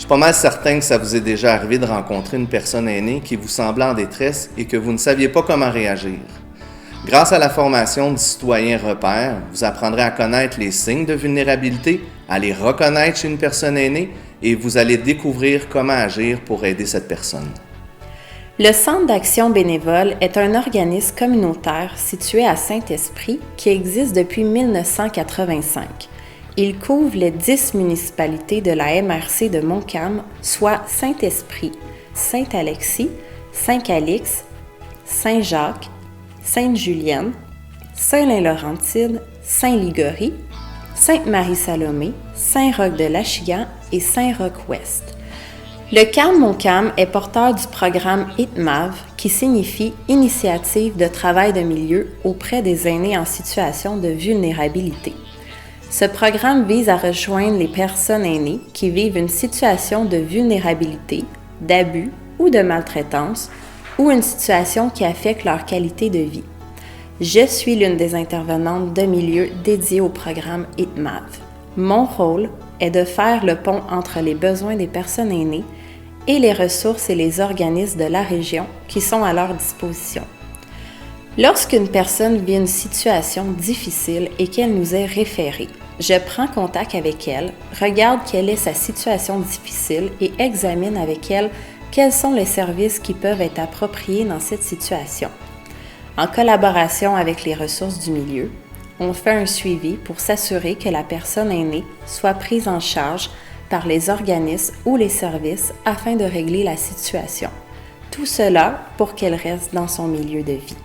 Je suis pas mal certain que ça vous est déjà arrivé de rencontrer une personne aînée qui vous semblait en détresse et que vous ne saviez pas comment réagir. Grâce à la formation du citoyen repère, vous apprendrez à connaître les signes de vulnérabilité, à les reconnaître chez une personne aînée et vous allez découvrir comment agir pour aider cette personne. Le Centre d'action bénévole est un organisme communautaire situé à Saint-Esprit qui existe depuis 1985. Il couvre les 10 municipalités de la MRC de Montcalm, soit Saint-Esprit, Saint-Alexis, Saint-Calix, Saint-Jacques, Sainte-Julienne, Saint-Lin-Laurentide, Saint-Ligorie, Sainte-Marie-Salomé, Saint-Roch-de-l'Achigan et Saint-Roch-Ouest. Le CAM Montcalm est porteur du programme ITMAV qui signifie Initiative de travail de milieu auprès des aînés en situation de vulnérabilité. Ce programme vise à rejoindre les personnes aînées qui vivent une situation de vulnérabilité, d'abus ou de maltraitance ou une situation qui affecte leur qualité de vie. Je suis l'une des intervenantes de milieu dédiées au programme ITMAV. Mon rôle est de faire le pont entre les besoins des personnes aînées et les ressources et les organismes de la région qui sont à leur disposition. Lorsqu'une personne vit une situation difficile et qu'elle nous est référée, je prends contact avec elle, regarde quelle est sa situation difficile et examine avec elle quels sont les services qui peuvent être appropriés dans cette situation. En collaboration avec les ressources du milieu, on fait un suivi pour s'assurer que la personne aînée soit prise en charge par les organismes ou les services afin de régler la situation. Tout cela pour qu'elle reste dans son milieu de vie.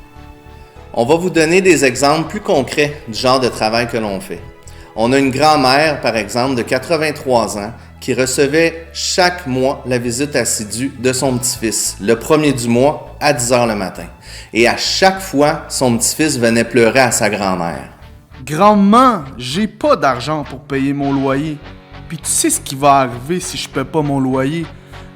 On va vous donner des exemples plus concrets du genre de travail que l'on fait. On a une grand-mère, par exemple, de 83 ans, qui recevait chaque mois la visite assidue de son petit-fils, le premier du mois, à 10 h le matin. Et à chaque fois, son petit-fils venait pleurer à sa grand-mère. « Grand-maman, j'ai pas d'argent pour payer mon loyer. Puis tu sais ce qui va arriver si je paie pas mon loyer?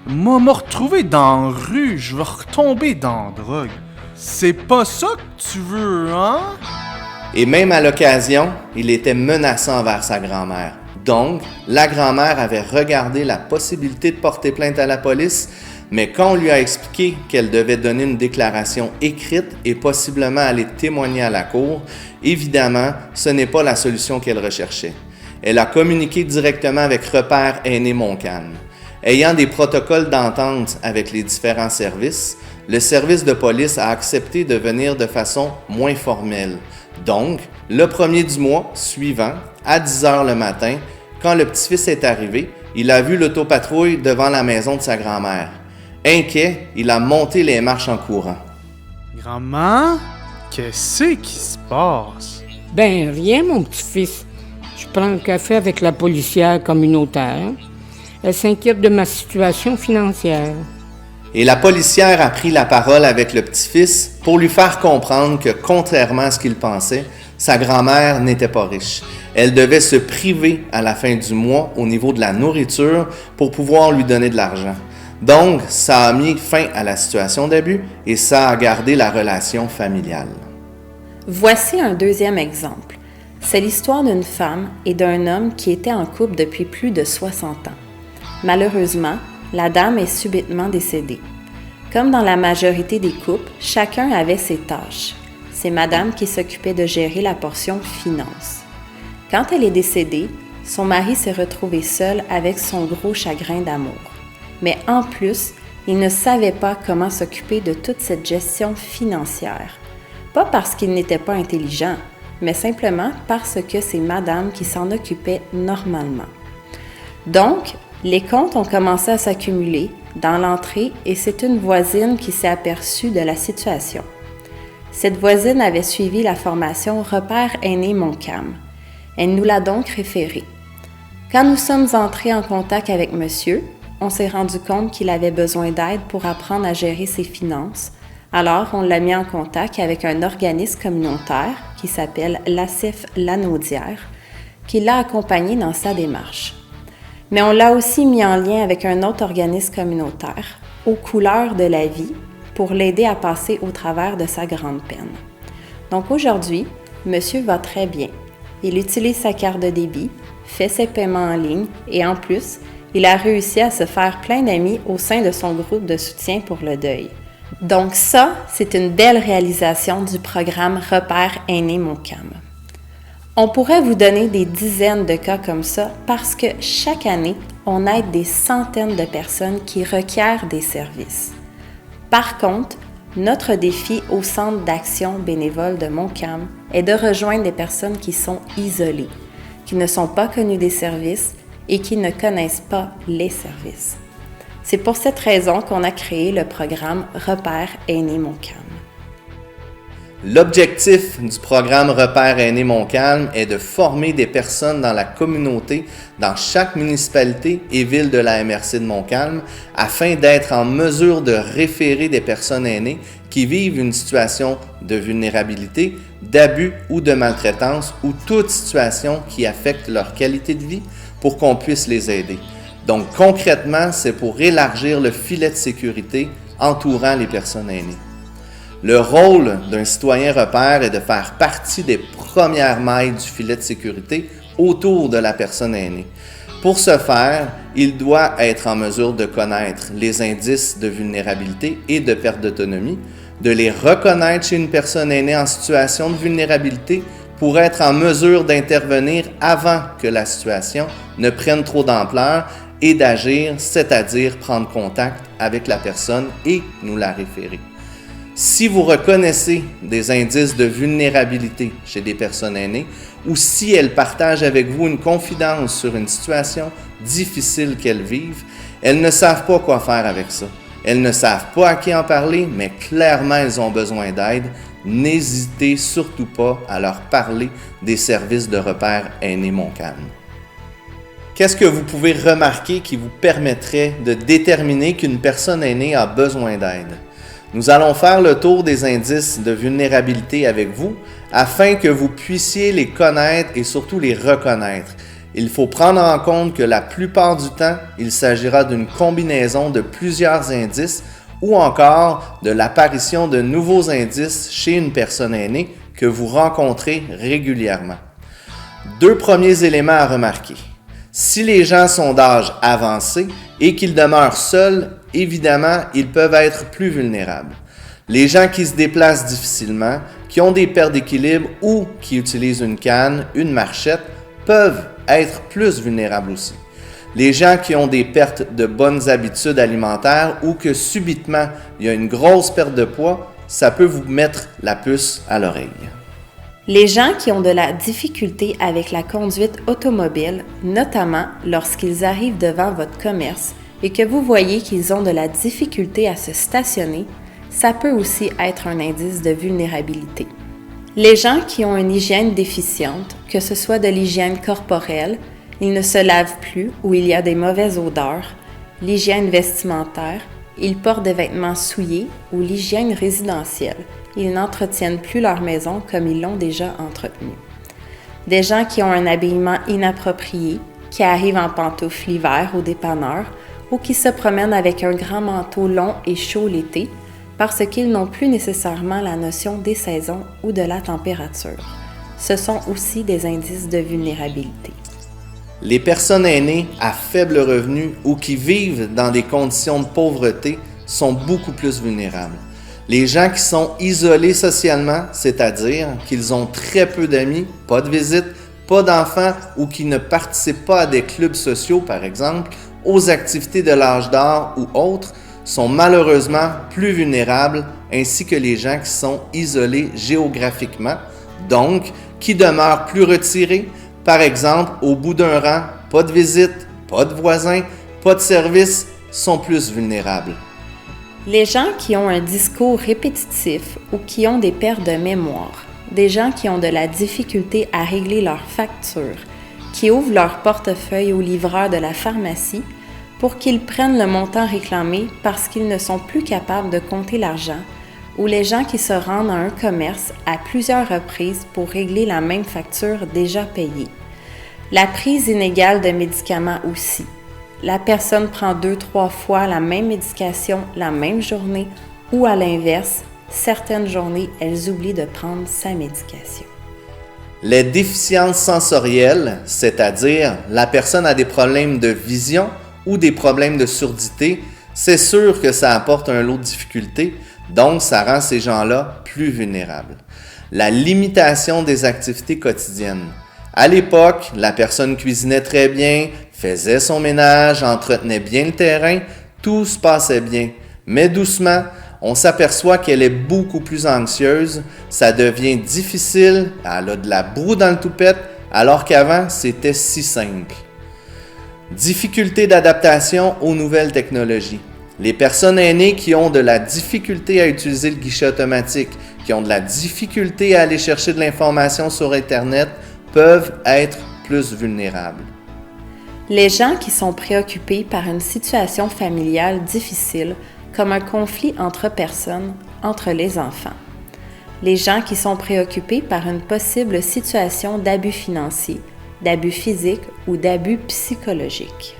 Moi, me retrouver dans la rue, je vais retomber dans la drogue. C'est pas ça que tu veux, hein? » Et même à l'occasion, il était menaçant envers sa grand-mère. Donc, la grand-mère avait regardé la possibilité de porter plainte à la police, mais quand on lui a expliqué qu'elle devait donner une déclaration écrite et possiblement aller témoigner à la cour, évidemment, ce n'est pas la solution qu'elle recherchait. Elle a communiqué directement avec Repère Aînés Montcalm. Ayant des protocoles d'entente avec les différents services, le service de police a accepté de venir de façon moins formelle. Donc, le premier du mois suivant, à 10 h le matin, quand le petit-fils est arrivé, il a vu l'autopatrouille devant la maison de sa grand-mère. Inquiet, il a monté les marches en courant. « Grand-maman, qu'est-ce qui se passe? » « Ben, rien, mon petit-fils. Je prends un café avec la policière communautaire. Elle s'inquiète de ma situation financière. » Et la policière a pris la parole avec le petit-fils pour lui faire comprendre que, contrairement à ce qu'il pensait, sa grand-mère n'était pas riche. Elle devait se priver à la fin du mois au niveau de la nourriture pour pouvoir lui donner de l'argent. Donc, ça a mis fin à la situation d'abus et ça a gardé la relation familiale. Voici un deuxième exemple. C'est l'histoire d'une femme et d'un homme qui étaient en couple depuis plus de 60 ans. Malheureusement, la dame est subitement décédée. Comme dans la majorité des couples, chacun avait ses tâches. C'est madame qui s'occupait de gérer la portion finance. Quand elle est décédée, son mari s'est retrouvé seul avec son gros chagrin d'amour. Mais en plus, il ne savait pas comment s'occuper de toute cette gestion financière. Pas parce qu'il n'était pas intelligent, mais simplement parce que c'est madame qui s'en occupait normalement. Donc, les comptes ont commencé à s'accumuler dans l'entrée et c'est une voisine qui s'est aperçue de la situation. Cette voisine avait suivi la formation Repère Aînés Montcalm. Elle nous l'a donc référée. Quand nous sommes entrés en contact avec monsieur, on s'est rendu compte qu'il avait besoin d'aide pour apprendre à gérer ses finances. Alors, on l'a mis en contact avec un organisme communautaire qui s'appelle l'ACEF Lanaudière, qui l'a accompagné dans sa démarche. Mais on l'a aussi mis en lien avec un autre organisme communautaire, aux couleurs de la vie, pour l'aider à passer au travers de sa grande peine. Donc aujourd'hui, monsieur va très bien. Il utilise sa carte de débit, fait ses paiements en ligne et en plus, Il a réussi à se faire plein d'amis au sein de son groupe de soutien pour le deuil. Donc ça, c'est une belle réalisation du programme Repère Aîné Montcalm. On pourrait vous donner des dizaines de cas comme ça parce que chaque année, on aide des centaines de personnes qui requièrent des services. Par contre, notre défi au Centre d'action bénévole de Montcalm est de rejoindre des personnes qui sont isolées, qui ne sont pas connues des services et qui ne connaissent pas les services. C'est pour cette raison qu'on a créé le programme Repère Aîné Montcalm. L'objectif du programme Repère Aîné Montcalm est de former des personnes dans la communauté, dans chaque municipalité et ville de la MRC de Montcalm, afin d'être en mesure de référer des personnes aînées qui vivent une situation de vulnérabilité, d'abus ou de maltraitance ou toute situation qui affecte leur qualité de vie pour qu'on puisse les aider. Donc concrètement, c'est pour élargir le filet de sécurité entourant les personnes aînées. Le rôle d'un citoyen repère est de faire partie des premières mailles du filet de sécurité autour de la personne aînée. Pour ce faire, il doit être en mesure de connaître les indices de vulnérabilité et de perte d'autonomie, de les reconnaître chez une personne aînée en situation de vulnérabilité pour être en mesure d'intervenir avant que la situation ne prenne trop d'ampleur et d'agir, c'est-à-dire prendre contact avec la personne et nous la référer. Si vous reconnaissez des indices de vulnérabilité chez des personnes aînées ou si elles partagent avec vous une confidence sur une situation difficile qu'elles vivent, elles ne savent pas quoi faire avec ça. Elles ne savent pas à qui en parler, mais clairement elles ont besoin d'aide. N'hésitez surtout pas à leur parler des services de repère Aîné Montcalm. Qu'est-ce que vous pouvez remarquer qui vous permettrait de déterminer qu'une personne aînée a besoin d'aide? Nous allons faire le tour des indices de vulnérabilité avec vous afin que vous puissiez les connaître et surtout les reconnaître. Il faut prendre en compte que la plupart du temps, il s'agira d'une combinaison de plusieurs indices ou encore de l'apparition de nouveaux indices chez une personne aînée que vous rencontrez régulièrement. Deux premiers éléments à remarquer. Si les gens sont d'âge avancé et qu'ils demeurent seuls, évidemment, ils peuvent être plus vulnérables. Les gens qui se déplacent difficilement, qui ont des pertes d'équilibre ou qui utilisent une canne, une marchette, peuvent être plus vulnérables aussi. Les gens qui ont des pertes de bonnes habitudes alimentaires ou que subitement il y a une grosse perte de poids, ça peut vous mettre la puce à l'oreille. Les gens qui ont de la difficulté avec la conduite automobile, notamment lorsqu'ils arrivent devant votre commerce et que vous voyez qu'ils ont de la difficulté à se stationner, ça peut aussi être un indice de vulnérabilité. Les gens qui ont une hygiène déficiente, que ce soit de l'hygiène corporelle, ils ne se lavent plus ou il y a des mauvaises odeurs, l'hygiène vestimentaire, ils portent des vêtements souillés ou l'hygiène résidentielle, ils n'entretiennent plus leur maison comme ils l'ont déjà entretenue. Des gens qui ont un habillement inapproprié, qui arrivent en pantoufles l'hiver au dépanneur ou qui se promènent avec un grand manteau long et chaud l'été parce qu'ils n'ont plus nécessairement la notion des saisons ou de la température. Ce sont aussi des indices de vulnérabilité. Les personnes aînées à faible revenu ou qui vivent dans des conditions de pauvreté sont beaucoup plus vulnérables. Les gens qui sont isolés socialement, c'est-à-dire qu'ils ont très peu d'amis, pas de visites, pas d'enfants ou qui ne participent pas à des clubs sociaux, par exemple, aux activités de l'âge d'or ou autres, sont malheureusement plus vulnérables, ainsi que les gens qui sont isolés géographiquement, donc qui demeurent plus retirés, par exemple au bout d'un rang, pas de visite, pas de voisins, pas de service, sont plus vulnérables. Les gens qui ont un discours répétitif ou qui ont des pertes de mémoire, des gens qui ont de la difficulté à régler leurs factures, qui ouvrent leur portefeuille au livreur de la pharmacie pour qu'ils prennent le montant réclamé parce qu'ils ne sont plus capables de compter l'argent, ou les gens qui se rendent à un commerce à plusieurs reprises pour régler la même facture déjà payée. La prise inégale de médicaments aussi. La personne prend 2-3 fois la même médication la même journée ou à l'inverse, certaines journées, elles oublient de prendre sa médication. Les déficiences sensorielles, c'est-à-dire la personne a des problèmes de vision ou des problèmes de surdité, c'est sûr que ça apporte un lot de difficultés, donc ça rend ces gens-là plus vulnérables. La limitation des activités quotidiennes. À l'époque, la personne cuisinait très bien, faisait son ménage, entretenait bien le terrain, tout se passait bien. Mais doucement, on s'aperçoit qu'elle est beaucoup plus anxieuse, ça devient difficile, elle a de la broue dans le toupette, alors qu'avant, c'était si simple. Difficulté d'adaptation aux nouvelles technologies. Les personnes aînées qui ont de la difficulté à utiliser le guichet automatique, qui ont de la difficulté à aller chercher de l'information sur Internet, peuvent être plus vulnérables. Les gens qui sont préoccupés par une situation familiale difficile, comme un conflit entre personnes, entre les enfants. Les gens qui sont préoccupés par une possible situation d'abus financier, d'abus physiques ou d'abus psychologiques.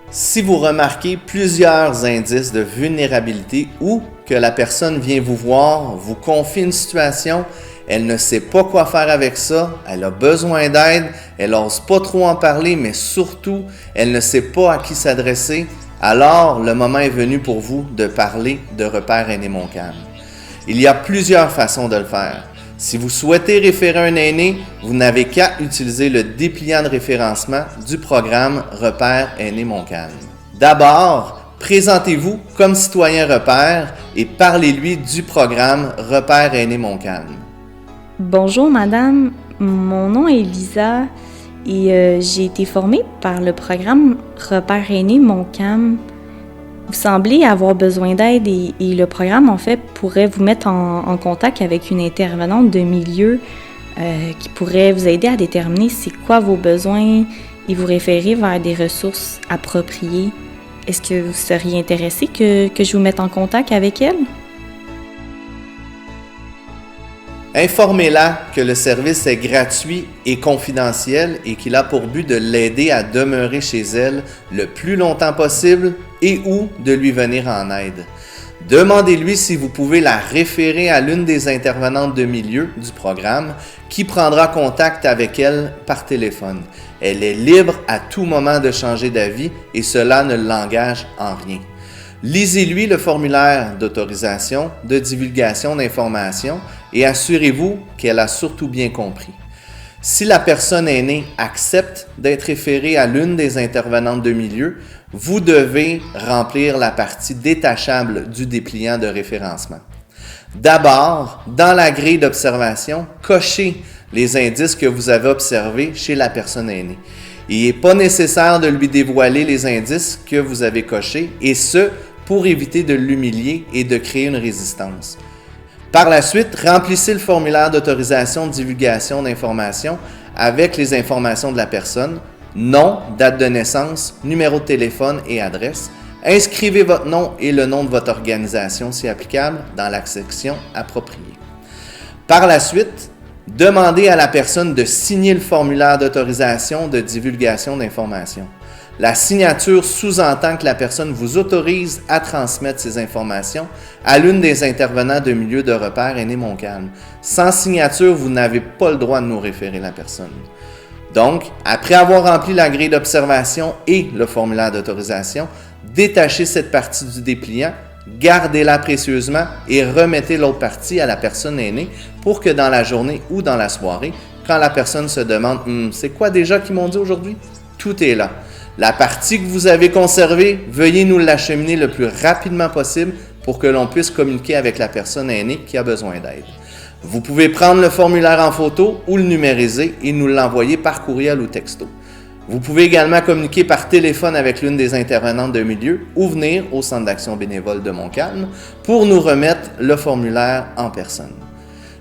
Si vous remarquez plusieurs indices de vulnérabilité ou que la personne vient vous voir, vous confie une situation, elle ne sait pas quoi faire avec ça, elle a besoin d'aide, elle n'ose pas trop en parler, mais surtout, elle ne sait pas à qui s'adresser, alors le moment est venu pour vous de parler de Repère Aîné Montcalm. Il y a plusieurs façons de le faire. Si vous souhaitez référer un aîné, vous n'avez qu'à utiliser le dépliant de référencement du programme Repère Aîné Montcalm. D'abord, présentez-vous comme citoyen Repère et parlez-lui du programme Repère Aîné Montcalm. Bonjour madame, mon nom est Lisa et j'ai été formée par le programme Repère Aîné Montcalm. Vous semblez avoir besoin d'aide et le programme en fait pourrait vous mettre en contact avec une intervenante de milieu qui pourrait vous aider à déterminer c'est quoi vos besoins et vous référer vers des ressources appropriées. Est-ce que vous seriez intéressé que je vous mette en contact avec elle? Informez-la que le service est gratuit et confidentiel et qu'il a pour but de l'aider à demeurer chez elle le plus longtemps possible et ou de lui venir en aide. Demandez-lui si vous pouvez la référer à l'une des intervenantes de milieu du programme qui prendra contact avec elle par téléphone. Elle est libre à tout moment de changer d'avis et cela ne l'engage en rien. Lisez-lui le formulaire d'autorisation, de divulgation d'informations et assurez-vous qu'elle a surtout bien compris. Si la personne aînée accepte d'être référée à l'une des intervenantes de milieu, vous devez remplir la partie détachable du dépliant de référencement. D'abord, dans la grille d'observation, cochez les indices que vous avez observés chez la personne aînée. Il n'est pas nécessaire de lui dévoiler les indices que vous avez cochés, et ce, pour éviter de l'humilier et de créer une résistance. Par la suite, remplissez le formulaire d'autorisation de divulgation d'informations avec les informations de la personne, nom, date de naissance, numéro de téléphone et adresse. Inscrivez votre nom et le nom de votre organisation, si applicable, dans la section appropriée. Par la suite, demandez à la personne de signer le formulaire d'autorisation de divulgation d'informations. La signature sous-entend que la personne vous autorise à transmettre ces informations à l'une des intervenants de milieu de Repère Aîné Montcalm. Sans signature, vous n'avez pas le droit de nous référer la personne. Donc, après avoir rempli la grille d'observation et le formulaire d'autorisation, détachez cette partie du dépliant, gardez-la précieusement et remettez l'autre partie à la personne aînée pour que dans la journée ou dans la soirée, quand la personne se demande « c'est quoi déjà qu'ils m'ont dit aujourd'hui ?» Tout est là. La partie que vous avez conservée, veuillez nous l'acheminer le plus rapidement possible pour que l'on puisse communiquer avec la personne aînée qui a besoin d'aide. Vous pouvez prendre le formulaire en photo ou le numériser et nous l'envoyer par courriel ou texto. Vous pouvez également communiquer par téléphone avec l'une des intervenantes de milieu ou venir au Centre d'action bénévole de Montcalm pour nous remettre le formulaire en personne.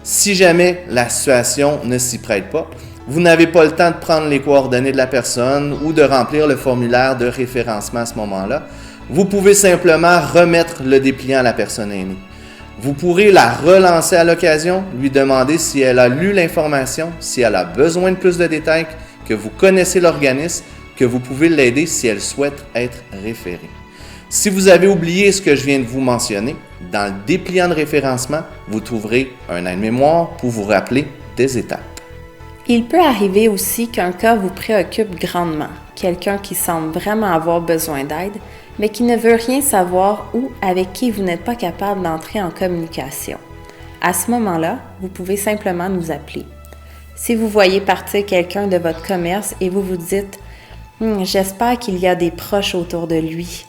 Si jamais la situation ne s'y prête pas, vous n'avez pas le temps de prendre les coordonnées de la personne ou de remplir le formulaire de référencement à ce moment-là, vous pouvez simplement remettre le dépliant à la personne aînée. Vous pourrez la relancer à l'occasion, lui demander si elle a lu l'information, si elle a besoin de plus de détails, que vous connaissez l'organisme, que vous pouvez l'aider si elle souhaite être référée. Si vous avez oublié ce que je viens de vous mentionner, dans le dépliant de référencement, vous trouverez un aide-mémoire pour vous rappeler des étapes. Il peut arriver aussi qu'un cas vous préoccupe grandement, quelqu'un qui semble vraiment avoir besoin d'aide, mais qui ne veut rien savoir ou avec qui vous n'êtes pas capable d'entrer en communication. À ce moment-là, vous pouvez simplement nous appeler. Si vous voyez partir quelqu'un de votre commerce et vous vous dites « J'espère qu'il y a des proches autour de lui »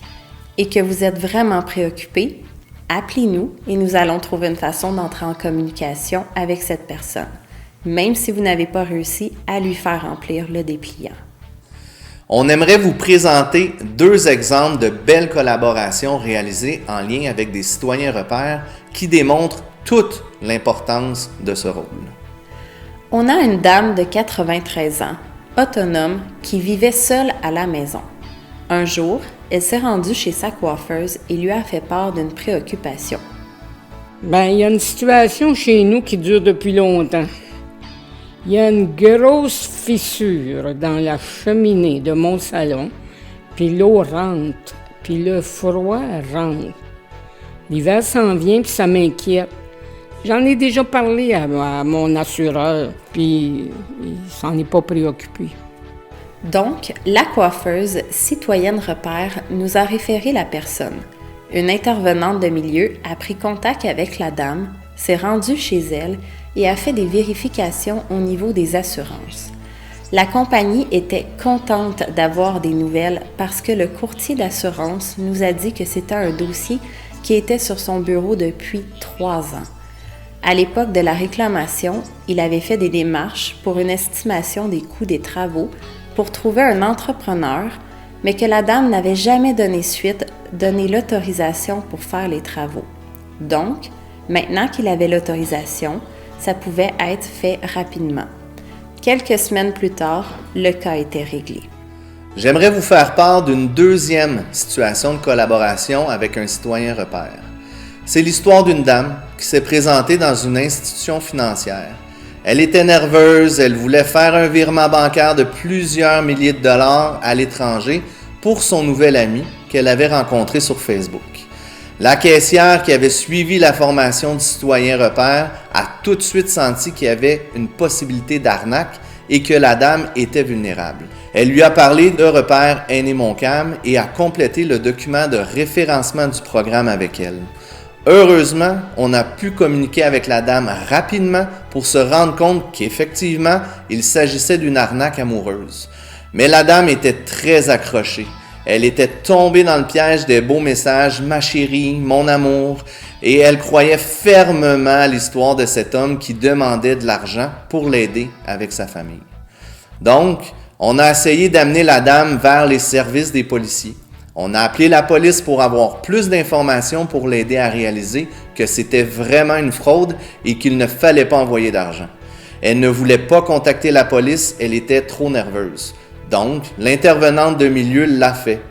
et que vous êtes vraiment préoccupé, appelez-nous et nous allons trouver une façon d'entrer en communication avec cette personne, même si vous n'avez pas réussi à lui faire remplir le dépliant. On aimerait vous présenter 2 exemples de belles collaborations réalisées en lien avec des citoyens repères qui démontrent toute l'importance de ce rôle. On a une dame de 93 ans, autonome, qui vivait seule à la maison. Un jour, elle s'est rendue chez sa coiffeuse et lui a fait part d'une préoccupation. Il y a une situation chez nous qui dure depuis longtemps. Il y a une grosse fissure dans la cheminée de mon salon, puis l'eau rentre, puis le froid rentre. L'hiver s'en vient, puis ça m'inquiète. J'en ai déjà parlé à mon assureur, puis il s'en est pas préoccupé. Donc, la coiffeuse Citoyenne Repère nous a référé la personne. Une intervenante de milieu a pris contact avec la dame, s'est rendue chez elle et a fait des vérifications au niveau des assurances. La compagnie était contente d'avoir des nouvelles parce que le courtier d'assurance nous a dit que c'était un dossier qui était sur son bureau depuis 3 ans. À l'époque de la réclamation, il avait fait des démarches pour une estimation des coûts des travaux pour trouver un entrepreneur, mais que la dame n'avait jamais donné suite, donné l'autorisation pour faire les travaux. Donc, maintenant qu'il avait l'autorisation, ça pouvait être fait rapidement. Quelques semaines plus tard, le cas était réglé. J'aimerais vous faire part d'une 2e situation de collaboration avec un citoyen repère. C'est l'histoire d'une dame qui s'est présentée dans une institution financière. Elle était nerveuse, elle voulait faire un virement bancaire de plusieurs milliers de dollars à l'étranger pour son nouvel ami qu'elle avait rencontré sur Facebook. La caissière qui avait suivi la formation du citoyen repère a tout de suite senti qu'il y avait une possibilité d'arnaque et que la dame était vulnérable. Elle lui a parlé de Repère Aîné Montcalm et a complété le document de référencement du programme avec elle. Heureusement, on a pu communiquer avec la dame rapidement pour se rendre compte qu'effectivement, il s'agissait d'une arnaque amoureuse. Mais la dame était très accrochée. Elle était tombée dans le piège des beaux messages « ma chérie »,« mon amour » et elle croyait fermement à l'histoire de cet homme qui demandait de l'argent pour l'aider avec sa famille. Donc, on a essayé d'amener la dame vers les services des policiers. On a appelé la police pour avoir plus d'informations pour l'aider à réaliser que c'était vraiment une fraude et qu'il ne fallait pas envoyer d'argent. Elle ne voulait pas contacter la police, elle était trop nerveuse. Donc, l'intervenante de milieu l'a fait.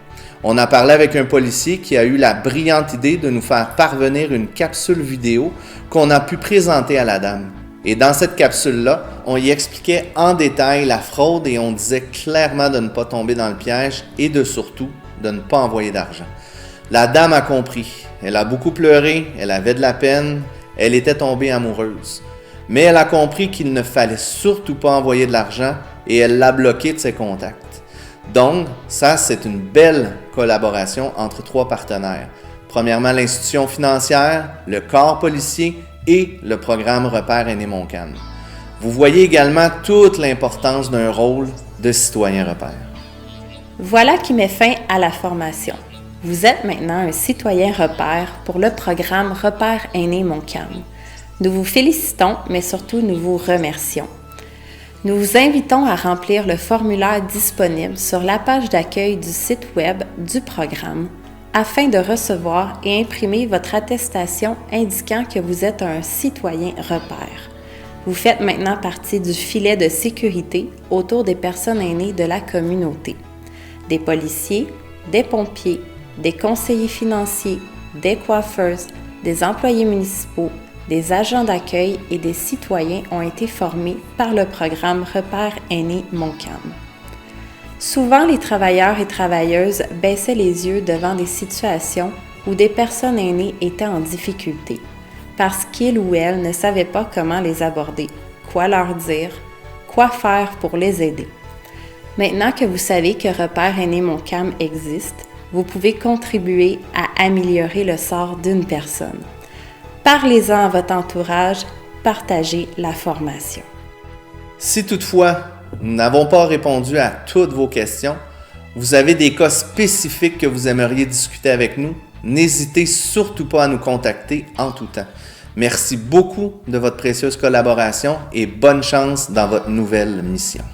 On a parlé avec un policier qui a eu la brillante idée de nous faire parvenir une capsule vidéo qu'on a pu présenter à la dame. Et dans cette capsule-là, on y expliquait en détail la fraude et on disait clairement de ne pas tomber dans le piège et de surtout de ne pas envoyer d'argent. La dame a compris. Elle a beaucoup pleuré, elle avait de la peine, elle était tombée amoureuse. Mais elle a compris qu'il ne fallait surtout pas envoyer de l'argent et elle l'a bloqué de ses contacts. Donc, ça, c'est une belle collaboration entre 3 partenaires. Premièrement, l'institution financière, le corps policier et le programme Repère Aîné Montcalm. Vous voyez également toute l'importance d'un rôle de citoyen repère. Voilà qui met fin à la formation. Vous êtes maintenant un citoyen repère pour le programme Repère Aîné Montcalm. Nous vous félicitons, mais surtout nous vous remercions. Nous vous invitons à remplir le formulaire disponible sur la page d'accueil du site web du programme afin de recevoir et imprimer votre attestation indiquant que vous êtes un citoyen repère. Vous faites maintenant partie du filet de sécurité autour des personnes aînées de la communauté. Des policiers, des pompiers, des conseillers financiers, des coiffeuses, des employés municipaux, des agents d'accueil et des citoyens ont été formés par le programme Repère Aîné Montcalm. Souvent, les travailleurs et travailleuses baissaient les yeux devant des situations où des personnes aînées étaient en difficulté, parce qu'ils ou elles ne savaient pas comment les aborder, quoi leur dire, quoi faire pour les aider. Maintenant que vous savez que Repère Aîné Montcalm existe, vous pouvez contribuer à améliorer le sort d'une personne. Parlez-en à votre entourage, partagez la formation. Si toutefois, nous n'avons pas répondu à toutes vos questions, vous avez des cas spécifiques que vous aimeriez discuter avec nous, n'hésitez surtout pas à nous contacter en tout temps. Merci beaucoup de votre précieuse collaboration et bonne chance dans votre nouvelle mission.